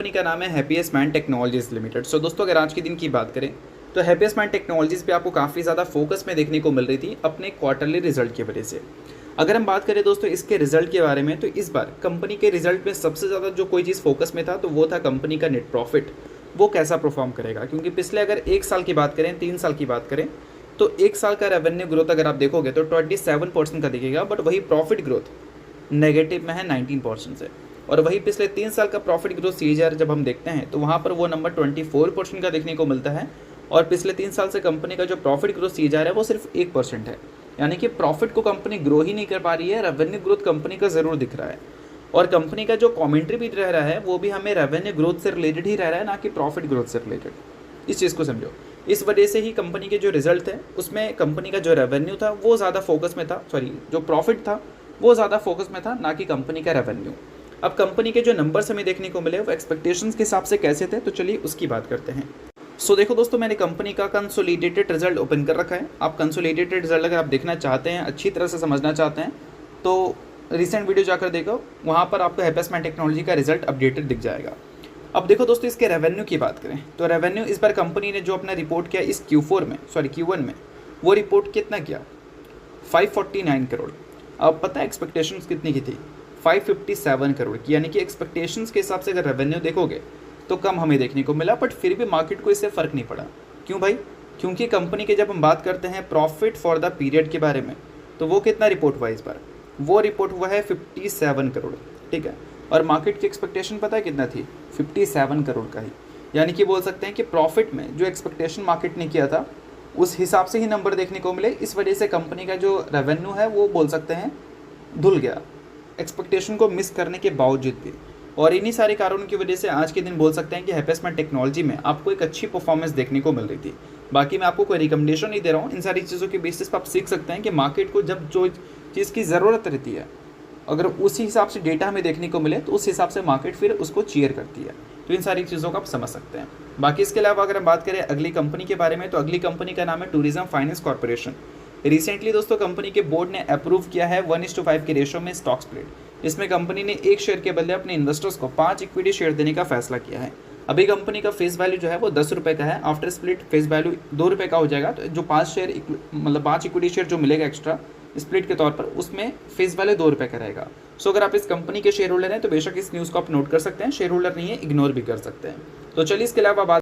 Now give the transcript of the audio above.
Company का नाम है हैप्पीएस्ट माइंड टेक्नोलॉजीज लिमिटेड। सो दोस्तों, अगर आज के दिन की बात करें तो हैप्पीएस्ट माइंड टेक्नोलॉजीज पे आपको काफ़ी ज़्यादा फोकस में देखने को मिल रही थी अपने क्वार्टरली रिजल्ट की वजह से। अगर हम बात करें दोस्तों इसके रिजल्ट के बारे में, तो इस बार कंपनी के रिजल्ट में सबसे ज़्यादा जो कोई चीज़ फोकस में था तो वो था कंपनी का नेट प्रॉफिट, वो कैसा परफॉर्म करेगा। क्योंकि पिछले अगर 1 साल की बात करें, 3 साल की बात करें, तो 1 साल का रेवेन्यू ग्रोथ अगर आप देखोगे तो 27% का दिखेगा, बट वही प्रॉफिट ग्रोथ नेगेटिव में है 19% से। और वही पिछले 3 साल का प्रॉफिट ग्रोथ सीएजीआर जब हम देखते हैं तो वहाँ पर वो नंबर 24% का देखने को मिलता है। और पिछले 3 साल से कंपनी का जो प्रॉफिट ग्रोथ सीएजीआर है वो सिर्फ 1% है। यानी कि प्रॉफिट को कंपनी ग्रो ही नहीं कर पा रही है, रेवेन्यू ग्रोथ कंपनी का ज़रूर दिख रहा है। और कंपनी का जो कॉमेंट्री भी रह रहा है वो भी हमें रेवेन्यू ग्रोथ से रिलेटेड ही रह रहा है, ना कि प्रॉफिट ग्रोथ से रिलेटेड। इस चीज़ को समझो। इस वजह से ही कंपनी के जो रिजल्ट थे उसमें कंपनी का जो रेवेन्यू था वो ज़्यादा फोकस में था, सॉरी जो प्रॉफिट था वो ज़्यादा फोकस में था, ना कि कंपनी का रेवेन्यू। अब कंपनी के जो नंबर्स हमें देखने को मिले वो एक्सपेक्टेशंस के हिसाब से कैसे थे, तो चलिए उसकी बात करते हैं। सो देखो दोस्तों, मैंने कंपनी का कंसोलिडेटेड रिजल्ट ओपन कर रखा है। आप कंसोलिडेटेड रिजल्ट अगर आप देखना चाहते हैं, अच्छी तरह से समझना चाहते हैं, तो रिसेंट वीडियो जाकर देखो, वहाँ पर आपको हैप्पीएस्ट माइंड टेक्नोलॉजी का रिजल्ट अपडेटेड दिख जाएगा। अब देखो दोस्तों, इसके रेवेन्यू की बात करें तो रेवेन्यू इस बार कंपनी ने जो अपना रिपोर्ट किया इस Q1 में, वो रिपोर्ट कितना किया 549 करोड़। अब पता है एक्सपेक्टेशंस कितनी की थी 557 करोड़ की। यानी कि एक्सपेक्टेशंस के हिसाब से अगर रेवेन्यू देखोगे तो कम हमें देखने को मिला, बट फिर भी मार्केट को इससे फ़र्क नहीं पड़ा। क्यों भाई? क्योंकि कंपनी के जब हम बात करते हैं प्रॉफिट फॉर द पीरियड के बारे में, तो वो कितना रिपोर्ट हुआ इस बार? वो रिपोर्ट हुआ है 57 करोड़, ठीक है। और मार्केट की एक्सपेक्टेशन पता है कितना थी? 57 करोड़ का ही। यानी कि बोल सकते हैं कि प्रॉफिट में जो एक्सपेक्टेशन मार्केट ने किया था उस हिसाब से ही नंबर देखने को मिले। इस वजह से कंपनी का जो रेवेन्यू है वो बोल सकते हैं धुल गया, एक्सपेक्टेशन को मिस करने के बावजूद भी। और इन्हीं सारे कारणों की वजह से आज के दिन बोल सकते हैं कि हैप्पीएस्ट माइंड टेक्नोलॉजी में आपको एक अच्छी परफॉर्मेंस देखने को मिल रही थी। बाकी मैं आपको कोई रिकमेंडेशन नहीं दे रहा हूँ, इन सारी चीज़ों के बेसिस पर आप सीख सकते हैं कि मार्केट को जब जो चीज़ की ज़रूरत रहती है, अगर उसी हिसाब से डेटा हमें देखने को मिले तो उस हिसाब से मार्केट फिर उसको चीयर करती है। तो इन सारी चीज़ों को आप समझ सकते हैं। बाकी इसके अलावा अगर हम बात करें अगली कंपनी के बारे में, तो अगली कंपनी का नाम है टूरिज्म फाइनेंस कॉर्पोरेशन। रिसेंटली दोस्तों कंपनी के बोर्ड ने अप्रूव किया है 1:5 के रेशो में स्टॉक स्प्लिट। इसमें कंपनी ने 1 शेयर के बदले अपने इन्वेस्टर्स को 5 इक्विटी शेयर देने का फैसला किया है। अभी कंपनी का फेस वैल्यू जो है वो 10 रुपये का है, आफ्टर स्प्लिट फेस वैल्यू 2 रुपये का हो जाएगा। तो जो 5 शेयर मतलब 5 इक्विटी शेयर जो मिलेगा एक्स्ट्रा स्प्लिट के तौर पर, उसमें फेस वैल्यू 2 रुपये का रहेगा। सो अगर आप इस कंपनी के शेयर होल्डर हैं तो बेशक इस न्यूज़ को आप नोट कर सकते हैं, शेयर होल्डर नहीं है इग्नोर भी कर सकते हैं। तो चलिए इसके अलावा बात